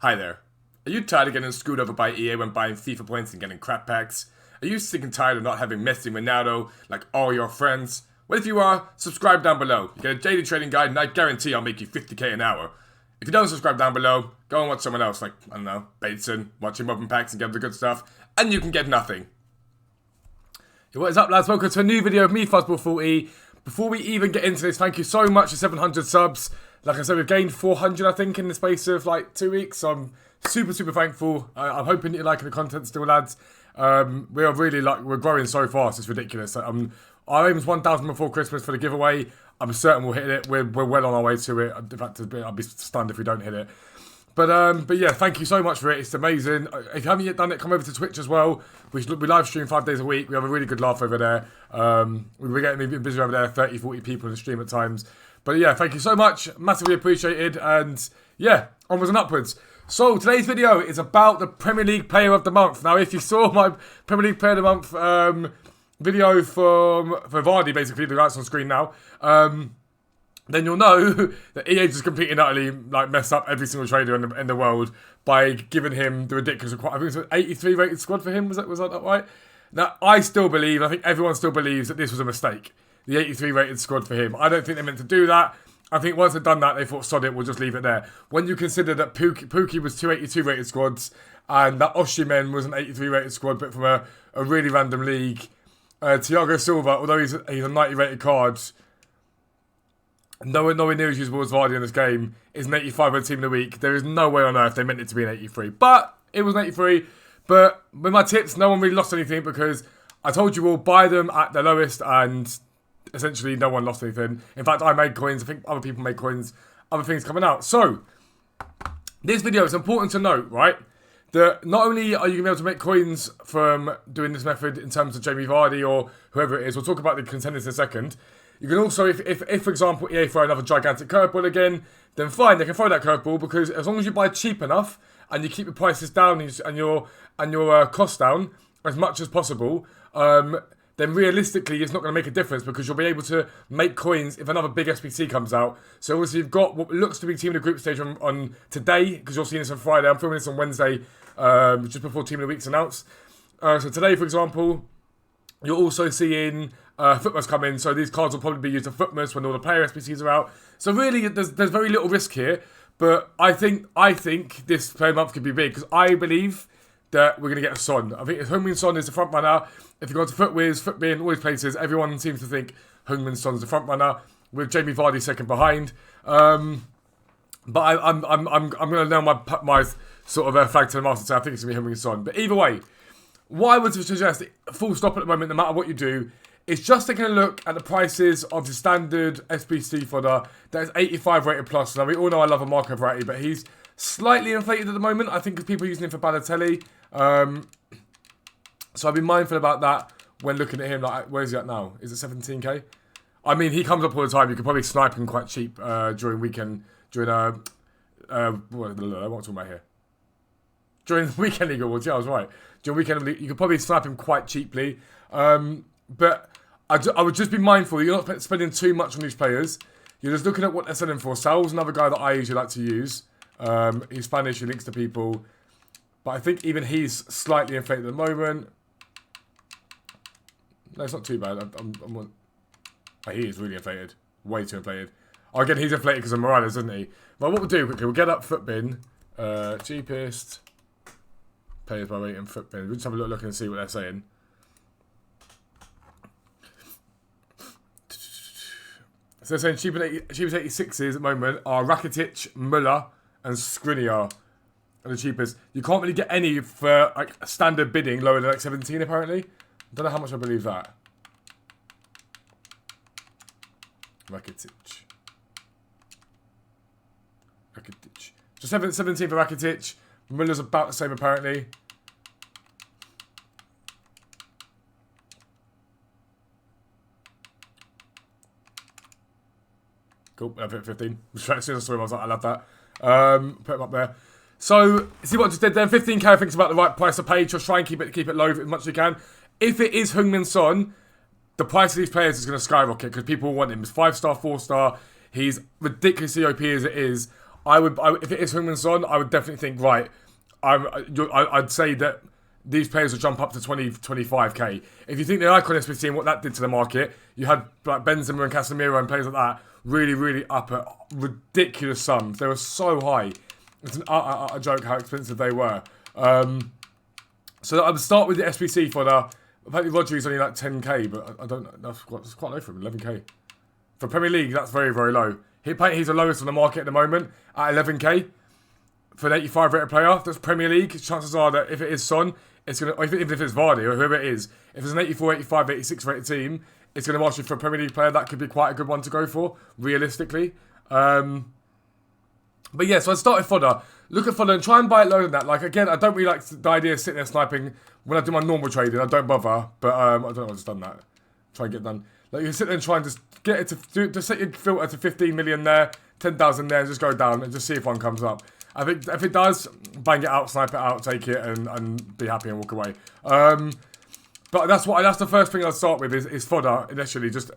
Hi there. Are you tired of getting screwed over by EA when buying FIFA points and getting crap packs? Are you sick and tired of not having Messi and Ronaldo like all your friends? Well, if you are, subscribe down below. You get a daily trading guide and I guarantee I'll make you 50k an hour. If you don't subscribe down below, go and watch someone else like, I don't know, Bateson, watching open packs and get the good stuff, and you can get nothing. Yo, what is up, lads? Welcome to a new video of me, Fuzzball40. Before we even get into this, thank you so much for 700 subs. Like I said, we've gained 400, I think, in the space of like 2 weeks. So I'm super thankful. I'm hoping that you're liking the content still, lads. We are really we're growing so fast. It's ridiculous. Our aim is 1,000 before Christmas for the giveaway. I'm certain we'll hit it. We're well on our way to it. In fact, I'll be stunned if we don't hit it. But yeah, thank you so much for it. It's amazing. If you haven't yet done it, come over to Twitch as well. We live stream 5 days a week. We have a really good laugh over there. We're getting busy over there, 30, 40 people in the stream at times. But yeah, thank you so much. Massively appreciated. And yeah, onwards and upwards. So today's video is about the Premier League Player of the Month. Now, if you saw my Premier League Player of the Month video for Vardy, basically, the guy's on screen now, then you'll know that EA just completely utterly messed up every single trader in the world by giving him the ridiculous requirement. I think it was an 83 rated squad for him. Was that right? Now, I still believe, I think everyone still believes that this was a mistake. The 83 rated squad for him. I don't think they meant to do that. I think once they've done that, they thought, sod it, we'll just leave it there. When you consider that Pookie was 282 rated squads and that Osimhen was an 83 rated squad, but from a really random league. Thiago Silva, although he's a 90 rated card, nowhere near as usable as Vardy in this game, is an 85 rated team of the week. There is no way on earth they meant it to be an 83. But it was an 83. But with my tips, no one really lost anything because I told you all, buy them at the lowest and essentially no one lost anything. In fact, I made coins. I think other people made coins. Other things coming out. So, this video is important to note, right? That not only are you going to be able to make coins from doing this method in terms of Jamie Vardy or whoever it is, we'll talk about the contenders in a second. You can also, if for example, EA throw another gigantic curveball again, then fine, they can throw that curveball because as long as you buy cheap enough and you keep your prices down and your costs down as much as possible, then realistically it's not going to make a difference because you'll be able to make coins if another big SBC comes out. So obviously you've got what looks to be Team of the Group stage on today, because you're seeing this on Friday. I'm filming this on Wednesday, just before Team of the Week's announced. So today, for example, you're also seeing Footmas come in. So these cards will probably be used to Footmas when all the player SBCs are out. So really, there's very little risk here. But I think this player month could be big because I believe that we're going to get a Son. I think Heung-min Son is the front runner. If you go to FootWiz, FootBin, all these places, everyone seems to think Heung-min Son is the front runner with Jamie Vardy second behind. But I'm going to nail my sort of flag to the mast and say I think it's going to be Heung-min Son. But either way, what I would suggest, full stop at the moment, no matter what you do, is just taking a look at the prices of the standard SBC fodder that is 85 rated plus. Now we all know I love a Marco variety, but he's slightly inflated at the moment. I think because people are using him for Balotelli. So I'll be mindful about that when looking at him. Like, where is he at now? Is it 17k? I mean, he comes up all the time. You could probably snipe him quite cheap during weekend. What am I talking about here? During the weekend league awards, yeah, I was right. During weekend league, you could probably snipe him quite cheaply. But I would just be mindful that you're not spending too much on these players. You're just looking at what they're selling for. Sal's another guy that I usually like to use. He's Spanish, he links to people. But I think even he's slightly inflated at the moment. No, it's not too bad. He is really inflated. Way too inflated. Oh, again, he's inflated because of Morales, isn't he? Well, what we'll do quickly, we'll get up FootBin. Cheapest players by rating FootBin. We'll just have a look and see what they're saying. So they're saying cheapest 86s at the moment are Rakitic, Müller, and Skriniar. And the cheapest. You can't really get any for like standard bidding lower than like 17 apparently. I don't know how much I believe that. Rakitic. So 17 for Rakitic. Müller's about the same apparently. Cool, I've hit 15. As soon as I saw him, I was like, I love that. Put him up there. So, see what I just did there. 15k I think is about the right price to pay. Just try and keep it low as much as you can. If it is Heung-min Son, the price of these players is going to skyrocket because people want him. He's 5-star, 4-star. He's ridiculously OP as it is. if it is Heung-min Son, I would definitely think, right, I'd say that these players will jump up to 20, 25k. If you think the icon SBC and what that did to the market, you had like Benzema and Casemiro and players like that really, really up at ridiculous sums. They were so high. It's a joke how expensive they were. So I would start with the SBC fodder. Apparently Rodri's only like 10k, but I don't know. That's quite low for him, 11k. For Premier League, that's very, very low. He's the lowest on the market at the moment at 11k. For an 85 rated player, that's Premier League. Chances are that if it is Son, it's gonna, or even if it's Vardy or whoever it is, if it's an 84, 85, 86 rated team, it's going to ask you for a Premier League player. That could be quite a good one to go for, realistically. But yeah, so I started fodder. Look at fodder and try and buy it lower than that. Like, again, I don't really like the idea of sitting there sniping when I do my normal trading. I don't bother, but I don't know, I've just done that. Try and get done. Like, you sit there and try and just get it to just set your filter to 15 million there, 10,000 there, and just go down and just see if one comes up. I think if it does, bang it out, snipe it out, take it, and be happy and walk away. But that's the first thing I'll start with is fodder initially. Just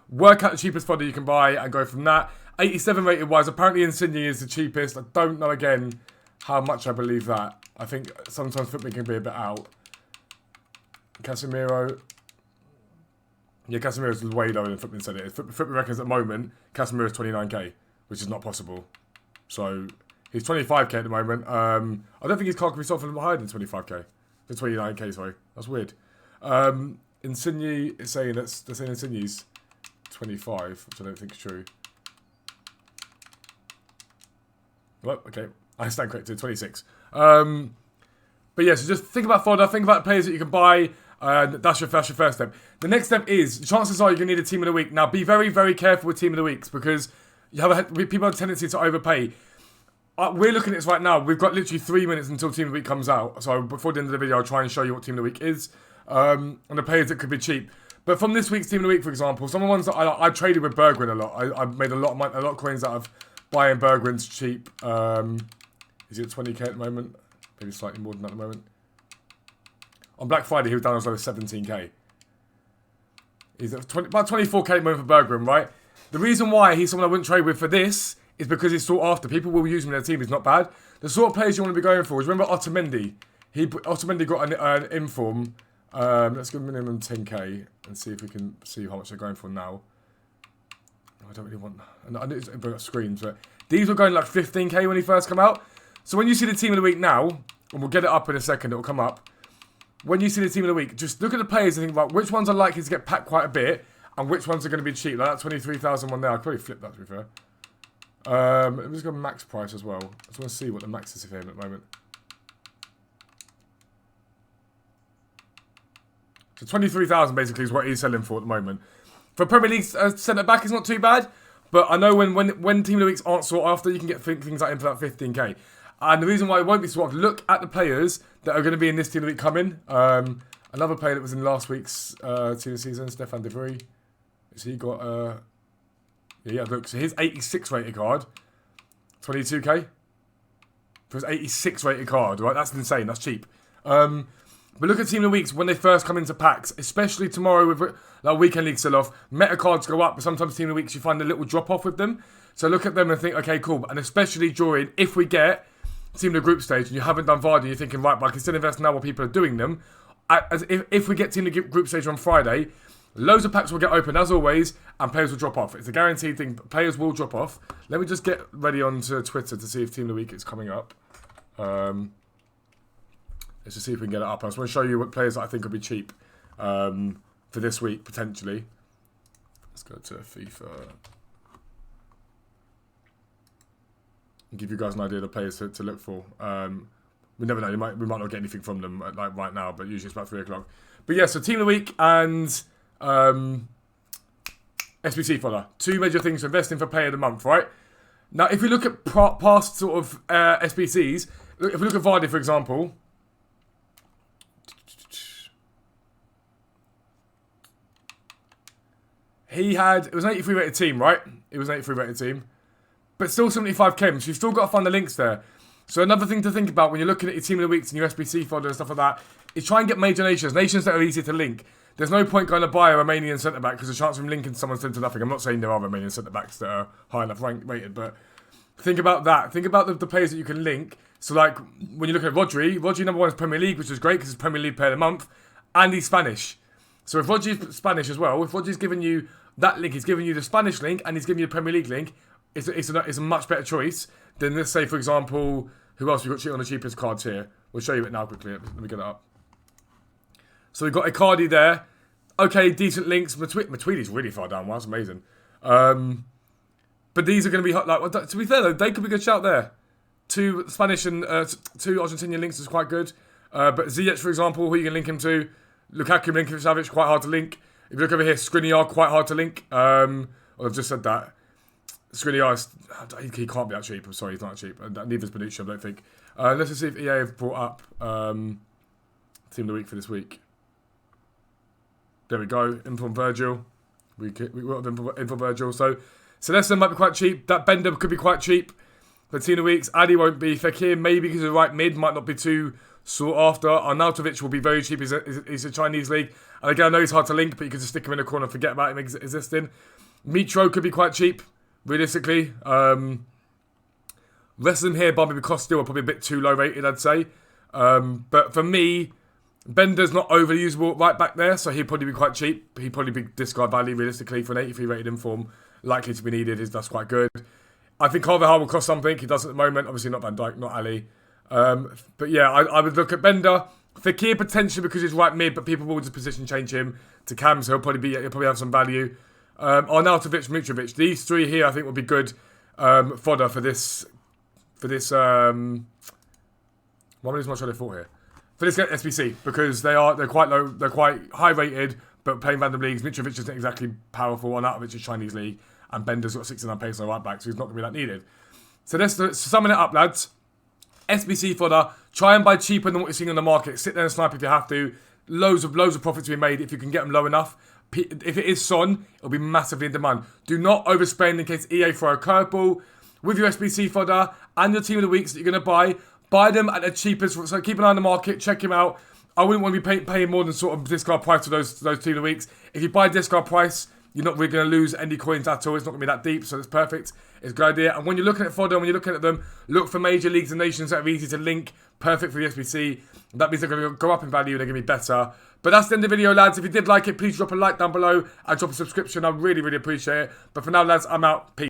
work out the cheapest fodder you can buy and go from that. 87 rated wise, apparently Insigne is the cheapest. I don't know again how much I believe that. I think sometimes football can be a bit out. Casemiro. Yeah, Casemiro's way lower than Footman said it is. Footman reckons at the moment Casemiro's 29k, which is not possible. So he's 25k at the moment. I don't think his card can be sold for higher than 25k. For 29k, sorry. That's weird. Insigne is saying they're saying Insigne's 25, which I don't think is true. Well, okay. I stand corrected, 26. But yeah, so just think about fodder, think about the players that you can buy. That's your first step. The next step is, chances are you're going to need a team of the week. Now, be very, very careful with team of the weeks because people have a tendency to overpay. We're looking at this right now. We've got literally 3 minutes until team of the week comes out. So before the end of the video, I'll try and show you what team of the week is. And the players that could be cheap. But from this week's team of the week, for example, some of the ones that I traded with Bergwijn a lot. I've made a lot of coins out of buying Bergwijn's cheap. Is it 20k at the moment? Maybe slightly more than that at the moment. On Black Friday, he was down as low as 17k. He's at about 24k at the moment for Bergwijn, right? The reason why he's someone I wouldn't trade with for this is because he's sought after. People will use him in their team. He's not bad. The sort of players you want to be going for is, remember Otamendi? Otamendi got an inform. Let's go minimum 10k and see if we can see how much they're going for now. I don't really want... I need to bring up screens, but these were going like 15k when he first came out. So when you see the team of the week now, and we'll get it up in a second, it'll come up. When you see the team of the week, just look at the players and think about which ones are likely to get packed quite a bit and which ones are going to be cheap. Like that 23,000 one there, I'd probably flip that to be fair. Let me just go max price as well. I just want to see what the max is for him at the moment. So 23,000 basically is what he's selling for at the moment. For Premier League centre back, it's not too bad. But I know when team of the weeks aren't sought after, you can get things like him for that 15k. And the reason why it won't be sought after, look at the players that are going to be in this team of the week coming. Another player that was in last week's team of the season, Stefan De Vrij. Has he got... yeah, look, so his 86 rated card, 22k. For his 86 rated card, right? That's insane, that's cheap. But look at team of the weeks when they first come into packs, especially tomorrow with like weekend league sell-off. Meta cards go up, but sometimes team of the weeks you find a little drop-off with them. So look at them and think, okay, cool. And especially during, if we get team of the group stage and you haven't done Vardy, you're thinking, right, but I can still invest now while people are doing them. If we get team of the group stage on Friday, loads of packs will get opened as always, and players will drop off. It's a guaranteed thing. Players will drop off. Let me just get ready onto Twitter to see if team of the week is coming up. Let's just see if we can get it up. I just want to show you what players that I think will be cheap for this week, potentially. Let's go to FIFA. And give you guys an idea of the players to look for. We never know. We might not get anything from them like right now, but usually it's about 3 o'clock. But yeah, so team of the week and SBC Footer. 2 major things to invest in for player of the month, right? Now, if we look at past sort of SBCs, if we look at Vardy, for example... it was an 83 rated team, right? It was an 83 rated team. But still 75 chems, so you've still got to find the links there. So another thing to think about when you're looking at your team of the weeks and your SBC fodder and stuff like that, is try and get major nations that are easy to link. There's no point going to buy a Romanian centre-back because the chance of him linking to someone's to nothing. I'm not saying there are Romanian centre-backs that are high enough rated, but Think about that. Think about the players that you can link. So, like, when you look at Rodri number 1 is Premier League, which is great because he's Premier League player of the month, and he's Spanish. So if Rodri's Spanish as well, if Rodri's giving you that link, he's giving you the Spanish link, and he's giving you the Premier League link, it's a much better choice than, let's say, for example, who else we've got on the cheapest cards here? We'll show you it now quickly. Let me get it up. So we've got Icardi there. Okay, decent links. Matuidi's really far down. Wow, that's amazing. But these are going to be like. To be fair though, they could be a good shout there. 2 Spanish and 2 Argentinian links is quite good. But Ziyech, for example, who you can link him to? Lukaku, Milinkovic-Savic, quite hard to link. If you look over here, Skriniar, quite hard to link. Well, I've just said that. Skriniar, he can't be that cheap. I'm sorry, he's not cheap. Neither is Bonucci, I don't think. Let's just see if EA have brought up Team of the Week for this week. There we go. Info on Virgil. We got info on Virgil. So Celeste might be quite cheap. That Bender could be quite cheap. For Team of the Weeks, Adi won't be. Fekir, maybe because of the right mid, might not be too sought after. Arnautovic will be very cheap. He's a Chinese league. And again, I know he's hard to link, but you can just stick him in a corner and forget about him existing. Mitro could be quite cheap, realistically. Rest of them here, Bobby Costa, are probably a bit too low rated, I'd say. But for me, Bender's not overly usable right back there, so he'd probably be quite cheap. He'd probably be discard value, realistically, for an 83 rated inform. Likely to be needed, that's quite good. I think Carvajal will cost something. He does at the moment. Obviously not Van Dijk, not Ali. But yeah, I would look at Bender. Fekir potentially because he's right mid, but people will just position change him to Cam, so he'll probably have some value. Arnautovic, Mitrovic. These 3 here I think would be good fodder for this. What is my shadow for here? For this SBC, because they're quite low, they're quite high rated, but playing random leagues. Mitrovic isn't exactly powerful. Arnautovic is Chinese league, and Bender's got 69 pace on the right back, so he's not going to be that needed. So let's summing it up, lads. SBC fodder. Try and buy cheaper than what you're seeing on the market. Sit there and snipe if you have to. Loads of profit to be made if you can get them low enough. If it is Son, it'll be massively in demand. Do not overspend in case EA throw a curveball. With your SBC fodder and your Team of the Weeks that you're going to buy them at the cheapest. So keep an eye on the market, check him out. I wouldn't want to be paying more than sort of discard price for those Team of the Weeks. If you buy discard price, you're not really going to lose any coins at all. It's not going to be that deep, so it's perfect. It's a good idea. And when you're looking at fodder, when you're looking at them, look for major leagues and nations that are easy to link. Perfect for the SBC. That means they're going to go up in value. They're going to be better. But that's the end of the video, lads. If you did like it, please drop a like down below and drop a subscription. I really, really appreciate it. But for now, lads, I'm out. Peace.